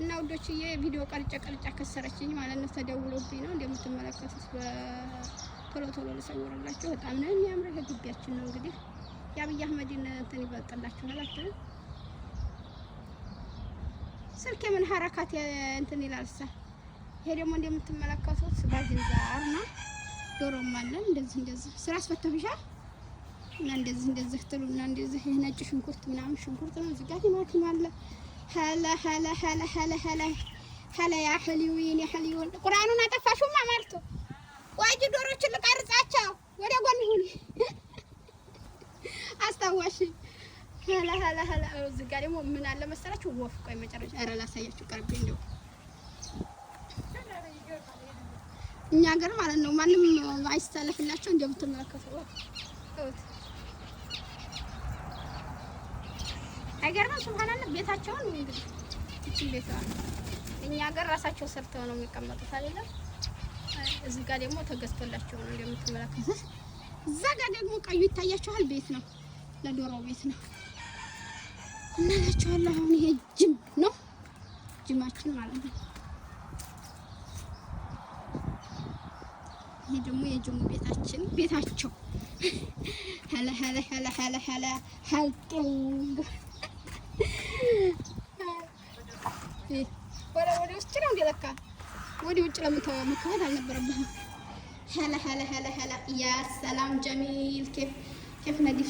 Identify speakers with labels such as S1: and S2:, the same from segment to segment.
S1: እና ወዶችዬ ቪዲዮ ቀርጫ ከሰረችኝ ማለት ነው። ተደውሎብኝ ነው እንደምትመለከቱት ቶሎ ልሰውርላችሁ። በጣም ነው የሚያምረው። ግቢያችን ነው እንግዲህ የአብይ አህመድን እንትን ይበልጥላችኋል አትል ስልክ ምን ሐረካት እንትን ይላልሳ። ይሄ ደግሞ እንደምትመለከቱት ባዝንዛር ነው። ዶሮም አለን እንደዚህ ስራ አስፈተብሻል እና እንደዚህ ትሉና እንደዚህ ነጭ ሽንኩርት ምናምን ሽንኩርት ነው። እዚህ ጋር ቲማቲም አለ። هلا يا حلوين يا حلوين ቁርአኑን አጠፋሽውማ ማርቶ ዋጅ ዶሮችን ልቀርጻቸው ወደ ጎን ይሁን አስታዋሽ هلا እዚህ ጋር ደግሞ ምን አለ መሰላችሁ ወፍ ቆይ መጨረሻ ኧረ ላሳያችሁ ቀርቤ እንደው እኛ ሀገር ማለት ነው ማንም አይስተላለፍላቸው እንደምትመለከቱት አይገርምም? ሱብሃንአላህ ቤታቸውን እንግዲህ እቺ ቤት ነው። እኛ ሀገር ራሳቸው ሰርተው ነው የሚቀመጡት አይደል? እዚህ ጋር ደግሞ ተገዝቶላቸው ነው እንደምትመለከቱት። እዛ ጋር ደግሞ ቀዩ ይታያችኋል ቤት ነው፣ ለዶሮ ቤት ነው እና ናቸዋለሁ። አሁን ይሄ ጅም ነው ጅማችን ማለት ነው። ይሄ ደግሞ የጅሙ ቤታቸው ሀላ ወደ ውስጥ ነው እንደለካ ወደ ውጭ ለምትከፈት አልነበረብህም። ሀላ ያ ሰላም ጀሚል كيف نضيف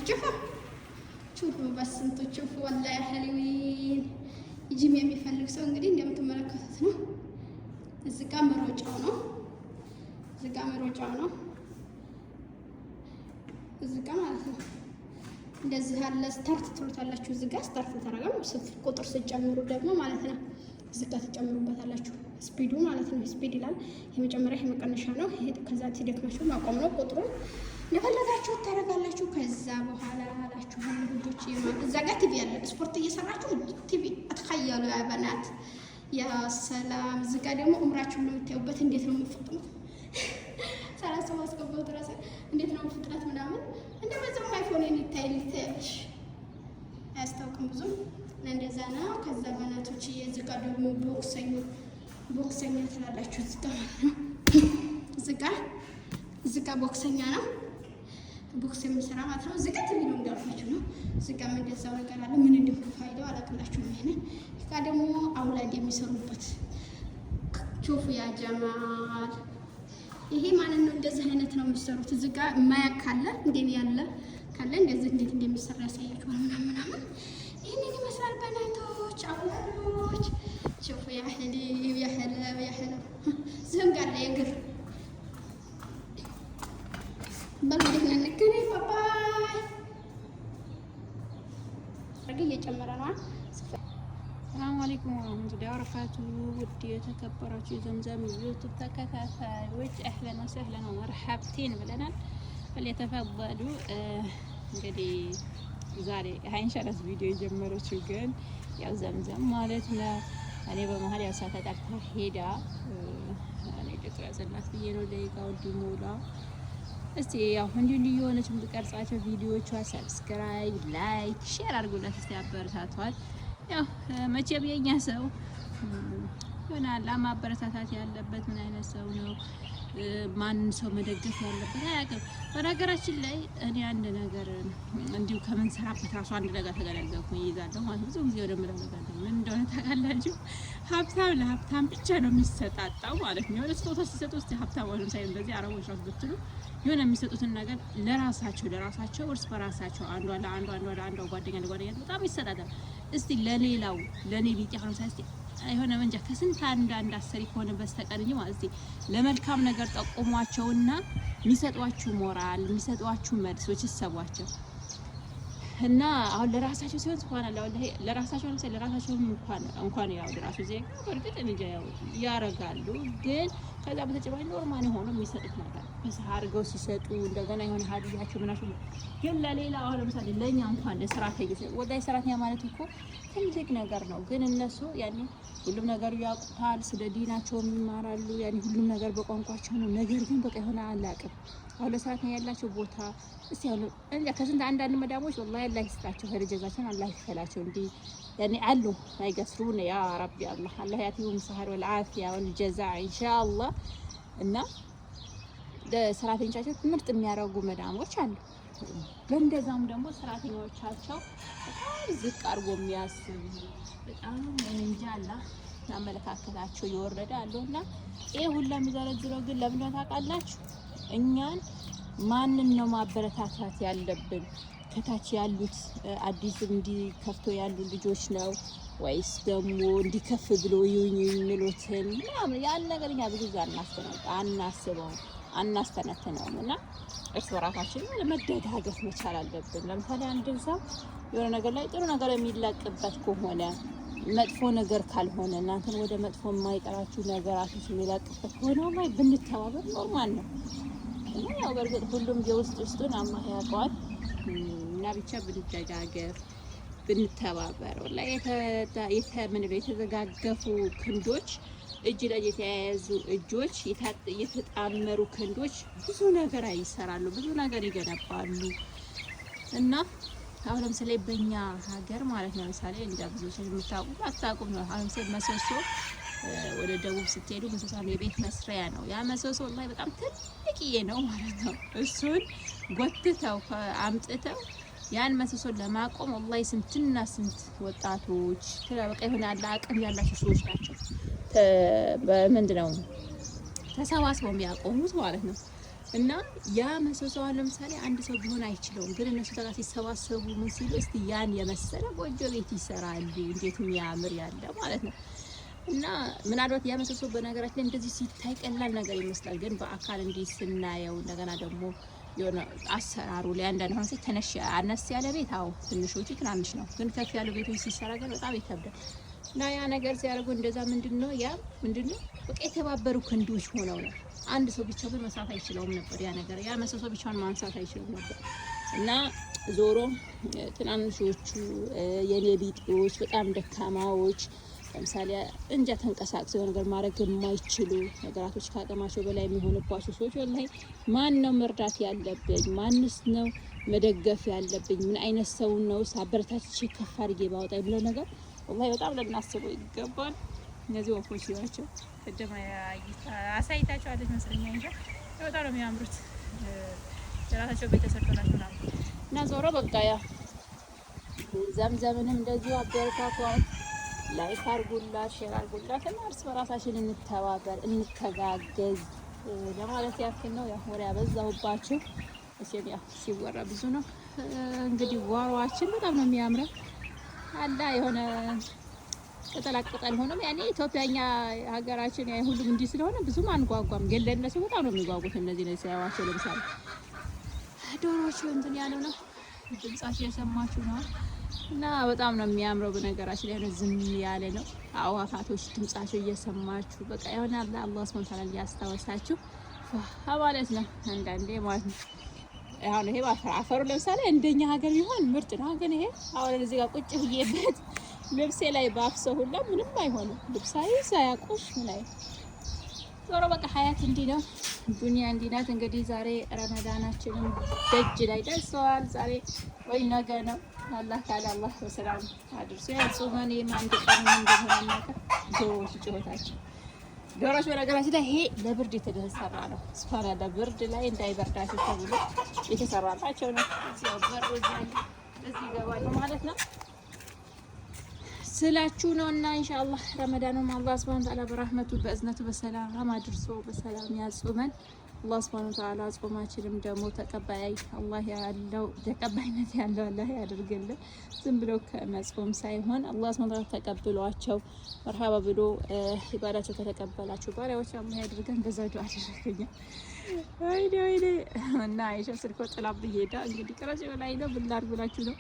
S1: شوفوا بس انتوا تشوفوا والله يا حلوين يجيم የሚፈልግ ሰው እንግዲህ እንደምትመለከቱት ነው። እዚህ ጋር መሮጫው ነው። እዚህ ጋር ማለት ነው። እንደዚህ ያለ ስታርት ትሉታላችሁ። እዚህ ጋር ስታርት ተራጋም ቁጥር ስጨምሩ ደግሞ ማለት ነው እዚህ ጋር ተጨምሩበታላችሁ። ስፒዱ ማለት ነው ስፒድ ይላል። የመጨመሪያ የመቀነሻ ነው። ይሄ ከዛ ሲደክማችሁ ማቆም ነው። ቁጥሩን ለፈለጋችሁ ታረጋላችሁ። ከዛ በኋላ አላችሁ ልጆች እዛ ጋር ቲቪ አለ። ስፖርት እየሰራችሁ ቲቪ አትخيلوا يا بنات يا سلام። እዚህ ጋር ደግሞ ኡምራችሁን ነው የምታዩበት። እንዴት ነው የምትፈጥኑት? ሰላሳ ማስገባው ድረስ እንዴት ነው ፍጥነት ምናምን እንደበዛው አይፎን ይታይልሽ አያስታውቅም ብዙ እንደዛ ነው። ከዛ በናቶች እዚህ ጋር ደግሞ ቦክሰኛ ትላላችሁ። እዚህ ጋር ቦክሰኛ ነው። ቦክስ የምንሰራ ማለት ነው። እዚህ ጋር ቲቪ ነው እንዳልኳችሁ ነው። እዚህ ጋር እንደዛው ነገር አለ። ምን እንደሆነ ፋይዳው አላውቅላችሁም። ይሄ ጋር ደግሞ አውላድ የሚሰሩበት ሹፉ ያ ጀማል ይሄ ማለት ነው። እንደዚህ አይነት ነው የሚሰሩት። እዚህ ጋር ማያክ ካለ እንደኔ ያለ ካለ እንደዚህ እንዴት እንደሚሰራ ያሳያችኋል ምናምን። ይሄንን ይመስላል በናቶች አውላዶች ሹፉ ያ ህሊ ዝም ጋር ላይ እግር በልደት ለነከኔ ባባይ አገኘ እየጨመረ ነው።
S2: ሰላም አለይኩም ወራህመቱላሂ ወበረካቱሁ። ውድ የተከበራችሁ የዘምዘም ዩቲዩብ ተከታታዮች አህለን ወሰህለን ወመርሐብቴን ብለናል። ለተፈضሉ እንግዲህ ዛሬ ሃይንሸረስ ቪዲዮ የጀመረችው ግን ያው ዘምዘም ማለት ነው። እኔ በመሀል ያው ሳተጣጣ ሄዳ እኔ ልቅረጽላት ብዬ ነው ደቂቃው እንዲሞላ። እስቲ ያው እንዲሁ የሆነች የምትቀርጻቸው ቪዲዮዎቿ ሰብስክራይብ፣ ላይክ፣ ሼር አድርጉላት እስቲ አበረታቷት። ያው መቼም የኛ ሰው ይሆናል ማበረታታት ያለበት ምን አይነት ሰው ነው ማንን ሰው መደገፍ ያለበት አያውቅም። በነገራችን ላይ እኔ አንድ ነገር እንዲሁ ከምንሰራበት ራሱ አንድ ነገር ተገነዘብኩኝ ይይዛለሁ ማለት ብዙ ጊዜ ወደ ምለው ነገር ምን እንደሆነ ታውቃላችሁ? ሀብታም ለሀብታም ብቻ ነው የሚሰጣጣው ማለት ነው። የሆነ ስጦታ ሲሰጡ እስቲ ሀብታም ወይም ሳይሆን እንደዚህ አረቦች ራሱ ብትሉ የሆነ የሚሰጡትን ነገር ለራሳቸው እርስ በራሳቸው አንዷ ለአንዷ ጓደኛ ለጓደኛ በጣም ይሰጣጣል። እስቲ ለሌላው ለኔ ቢጤ አሁን ሳይስቲ አይሆነ መንጃ ከስንት አንድ አሰሪ ከሆነ በስተቀር እንጂ ማለት ለመልካም ነገር ጠቁሟቸውና የሚሰጧችሁ ሞራል የሚሰጧችሁ መልሶች ይሰቧቸው እና አሁን ለራሳቸው ሲሆን ሱብሃንአላህ ወላሂ ለራሳቸው እንኳን ያው ለራሱ ዜጋ በርግጥ እንጃ ያው ያረጋሉ። ግን ከዛ በተጨማሪ ኖርማል ሆኖ የሚሰጡት ነገር በሰሃ አድርገው ሲሰጡ እንደገና የሆነ ሀዲያቸው ምናምን ግን ለሌላ አሁን ለምሳሌ ለኛ እንኳን ለሰራተኛ ወላሂ ሰራተኛ ማለት እኮ ትልቅ ነገር ነው። ግን እነሱ ያኔ ሁሉም ነገር ያውቁታል፣ ስለ ዲናቸው ይማራሉ። ያኔ ሁሉም ነገር በቋንቋቸው ነው። ነገር ግን በቃ የሆነ አላውቅም አሁን ለሰራተኛ ያላቸው ቦታ እስቲ አሁን እንጃ ከስንት አንዳንድ መዳሞች ወላሂ አላህ ይስጣቸው ኸይረጃዛቸውን አላህ ይክፈላቸው። እንዲህ ያኔ አሉ አይገስሩን ያ ረቢ አላህ ያቲሁም ሰሐር ወልዓፊያ ወልጀዛ ኢንሻአላህ። እና ለሰራተኞቻቸው ምርጥ የሚያደርጉ መዳሞች አሉ። በእንደዛም ደግሞ ሰራተኞቻቸው በጣም ዝቅ አድርጎ የሚያስቡ በጣም እንጃ አላህ አመለካከታቸው የወረደ አለውና ይሄ ሁላ የሚዘረዝረው ግን ለምን ታውቃላችሁ? እኛን ማንን ነው ማበረታታት ያለብን? ከታች ያሉት አዲስ እንዲከፍቶ ያሉ ልጆች ነው ወይስ ደግሞ እንዲከፍ ብሎ ይሁን የሚሉትን ያን ነገር እኛ ብዙ አናስተነትነውም። እና እርስ በራሳችን መደጋገፍ መቻል አለብን። ለምሳሌ አንድን ሰው የሆነ ነገር ላይ ጥሩ ነገር የሚለቅበት ከሆነ መጥፎ ነገር ካልሆነ እናንተን ወደ መጥፎ የማይጠራችሁ ነገራቶች የሚለቅበት ከሆነ ላይ ብንተባበር ኖርማል ነው። እና ያው በእርግጥ ሁሉም የውስጡን አላህ ያውቀዋል። እና ብቻ ብንደጋገፍ ብንተባበር ላይ የተዘጋገፉ ክንዶች እጅ ላይ የተያያዙ እጆች የተጣመሩ ክንዶች ብዙ ነገር ይሰራሉ፣ ብዙ ነገር ይገነባሉ። እና አሁን ለምሳሌ በእኛ ሀገር ማለት ነው ለምሳሌ እንደ ብዙዎች የምታውቁ አታውቁም ነው። አሁን ለምሳሌ መሰሶ ወደ ደቡብ ስትሄዱ መሰሶ የቤት መስሪያ ነው። ያ መሰሶ ላይ በጣም ትልቅዬ ነው ማለት ነው። እሱን ጎትተው አምጥተው ያን መሰሶን ለማቆም ወላሂ ስንትና ስንት ወጣቶች በቃ የሆነ ያለ አቅም ያላቸው ሰዎች ናቸው በምንድነው ተሰባስበው የሚያቆሙት ማለት ነው። እና ያ መሰሶ ለምሳሌ አንድ ሰው ቢሆን አይችለውም፣ ግን እነሱ ጋር ሲሰባሰቡ ምን ሲሉ እስቲ ያን የመሰለ ጎጆ ቤት ይሰራሉ። እንዴት የሚያምር ያለ ማለት ነው። እና ምናልባት ያ መሰሶ በነገራችን ላይ እንደዚህ ሲታይ ቀላል ነገር ይመስላል፣ ግን በአካል እንዲህ ስናየው እንደገና ደግሞ የሆነ አሰራሩ ላይ አንዳንድ ሆነ ተነሽ አነስ ያለ ቤት አው ትንሾቹ ትናንሽ ነው፣ ግን ከፍ ያሉ ቤቶች ሲሰራ ግን በጣም ይከብዳል። እና ያ ነገር ሲያደርጉ እንደዛ ምንድነው በቃ የተባበሩ ክንዶች ሆነው ነው። አንድ ሰው ብቻ ግን መስራት አይችለውም ነበር። ያ ነገር ያ መሰሶ ብቻውን ማንሳት አይችልም ነበር። እና ዞሮ ትናንሾቹ የኔ ቢጤዎች በጣም ደካማዎች ለምሳሌ እንጃ ተንቀሳቅሰው ነገር ማድረግ የማይችሉ ነገራቶች ከአቅማቸው በላይ የሚሆንባቸው ሰዎች ወላሂ ማን ነው መርዳት ያለብኝ? ማንስ ነው መደገፍ ያለብኝ? ምን አይነት ሰው ነው አበረታች ከፍ አድርጌ ባወጣ ብለው ነገር ወላሂ በጣም ልናስበው ይገባል። እነዚህ ወፎች ናቸው። ቅድም አሳይታቸዋለች መስለኛ እንጂ በጣም ነው የሚያምሩት። የራሳቸው ቤተሰብ ናቸው ምናምን እና ዞሮ በቃ ያ ዘምዘምንም እንደዚሁ አበረታቷት፣ ላይክ አድርጉላት፣ ሼር አድርጉላት እና እርስ በራሳችን እንተባበር፣ እንተጋገዝ ለማለት ያክል ነው። ያው ወሬ ያበዛሁባችሁ እሺ። ያው ሲወራ ብዙ ነው። እንግዲህ ጓሯችን በጣም ነው የሚያምረው አላ የሆነ ቅጠላቅጠል ሆኖ ያኔ ኢትዮጵያኛ ሀገራችን ያ ሁሉም እንዲህ ስለሆነ ብዙም አንጓጓም፣ ግን ለእነሱ በጣም ነው የሚጓጉት። እነዚህ ነው ሲያዋቸው። ለምሳሌ ዶሮዎች እንትን ያለው ነው ድምጻቸው የሰማችሁ ነው እና በጣም ነው የሚያምረው። በነገራችን ላይ ነው ዝም ያለ ነው። አዋፋቶች ድምጻቸው እየሰማችሁ በቃ የሆነ አላህ ሱብሃነሁ ወተዓላ ያስታወሳችሁ ማለት ነው አንዳንዴ ማለት ነው። አሁን ይሄ አፈሩ ለምሳሌ እንደኛ ሀገር ቢሆን ምርጥ ነው። ግን ይሄ አሁን እዚህ ጋር ቁጭ ብዬበት ልብሴ ላይ ባፍሰው ሁላ ምንም አይሆንም። ልብሳዬ ሳያቆሽ ምን አይ ዞሮ በቃ ሀያት እንዲህ ነው፣ ዱንያ እንዲህ ናት። እንግዲህ ዛሬ ረመዳናችንን ደጅ ላይ ደርሰዋል። ዛሬ ወይ ነገ ነው። አላህ ካለ አላህ በሰላም አድርሶ ያጾመን። አንድ ቀን እንደሆነ ነገር ዶሮዎች ጩኸታቸው ዶሮዎች በነገራችን ላይ ይሄ ለብርድ የተሰራ ነው። ስፋራ ብርድ ላይ እንዳይበርዳቸው ተብሎ የተሰራላቸው ነው። እዚያው በሩ እዚህ ይገባሉ ማለት ነው ስላችሁ ነው። እና ኢንሻአላህ ረመዳኑም አላህ ሱብሃነሁ ወተዓላ በረህመቱ በእዝነቱ በሰላም አድርሶ በሰላም ያጾመን። አላህ ሱብሃነሁ ወተዓላ ጾማችንም ደግሞ ተቀባይነት ያለው አላህ ያድርግልን። ዝም ብሎ ከመጾም ሳይሆን አላህ ሱብሃነሁ ወተዓላ ተቀብሏቸው መርሐባ ብሎ ኢባዳቸው ከተቀበላቸው ባሪያዎች አላህ ያድርገን። በዛ ዱዓ አድርገኛ ወይኔ እና አይሻ ስልኮ ጥላብኝ ሄዳ እንግዲህ ቀረጭ ላይ ነው ብላር ብላችሁ ነው።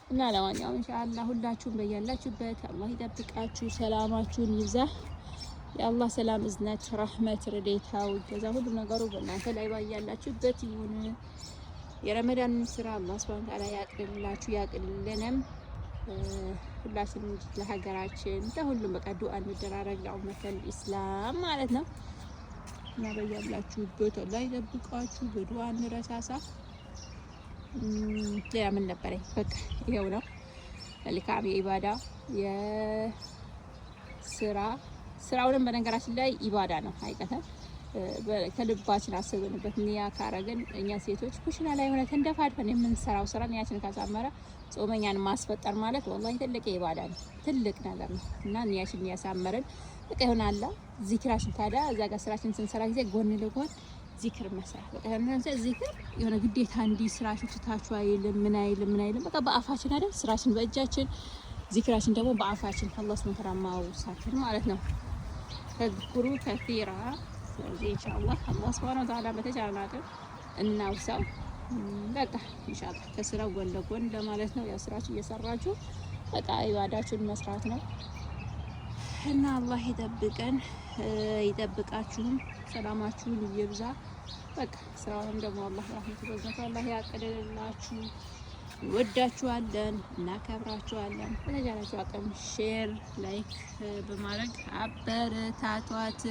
S2: እና ለማንኛውም ኢንሻአላህ ሁላችሁም በያላችሁበት አላህ ይጠብቃችሁ፣ ሰላማችሁን ይብዛ። የአላህ ሰላም እዝነት ረህመት ረዴታው ከዛ ሁሉ ነገሩ በእናንተ ላይ ባያላችሁበት ይሁን። የረመዳን ስራ አላህ ሱብሃነሁ ወተዓላ ያቅልላችሁ ያቅልልንም። ሁላችንም ለሀገራችን ለሁሉም በቃ ዱአ እንደራረግ ለኡመተል ኢስላም ማለት ነው። እና በያላችሁበት አላህ ይጠብቃችሁ። በዱዓ እንረሳሳ። ሌላ ምን ነበረኝ? በቃ ይሄው ነው። መልካም የኢባዳ ስራውንም በነገራችን ላይ ኢባዳ ነው ሀይቀተን ከልባችን አስበንበት ኒያ ካረግን እኛ ሴቶች ኩሽና ላይ ሆነ ተንደፋድፈን የምንሰራው ስራ ኒያችን ካሳመረ ጾመኛን ማስፈጠር ማለት ወላሂ ትልቅ ኢባዳ ነው፣ ትልቅ ነገር ነው። እና ኒያችን ያሳመረን በቃ ይሆናል። ዚክራችን ታዲያ እዛ ጋር ስራችን ስንሰራ ጊዜ ጎን ለጎን ዚክር መስራት በቃ ዚክር የሆነ ግዴታ እንዲህ ስራችሁ ትታችሁ አይልም ምን አይልም በቃ በአፋችን አይደል ስራችን በእጃችን ዚክራችን ደግሞ በአፋችን አላህ ሱብሓነሁ ወተዓላ ማውሳትን ማለት ነው። ተዝኩሩ ከሲራ። ስለዚህ ኢንሻአላህ አላህ ሱብሓነሁ ወተዓላ በተቻለ አቅም እናውሳው። በቃ ኢንሻአላህ ከስራው ጎን ለጎን ለማለት ነው። ያው ስራችሁ እየሰራችሁ በቃ ኢባዳችሁን መስራት ነው እና አላህ ይጠብቀን ይጠብቃችሁም፣ ሰላማችሁን ይብዛ። በቃ ስራውንም ደግሞ አላህ ረህመቱ በዛት አላህ ያቀልላችሁ። እንወዳችኋለን፣ እናከብራችኋለን። በተቻላችሁ አቅም ሼር ላይክ በማድረግ አበረታቷት።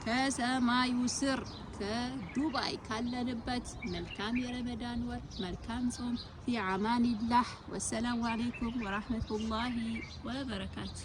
S2: ከሰማዩ ስር ከዱባይ ካለንበት መልካም የረመዳን ወር መልካም ጾም ፊ አማኒላህ። ወሰላሙ አለይኩም ወራህመቱላሂ ወበረካቱ።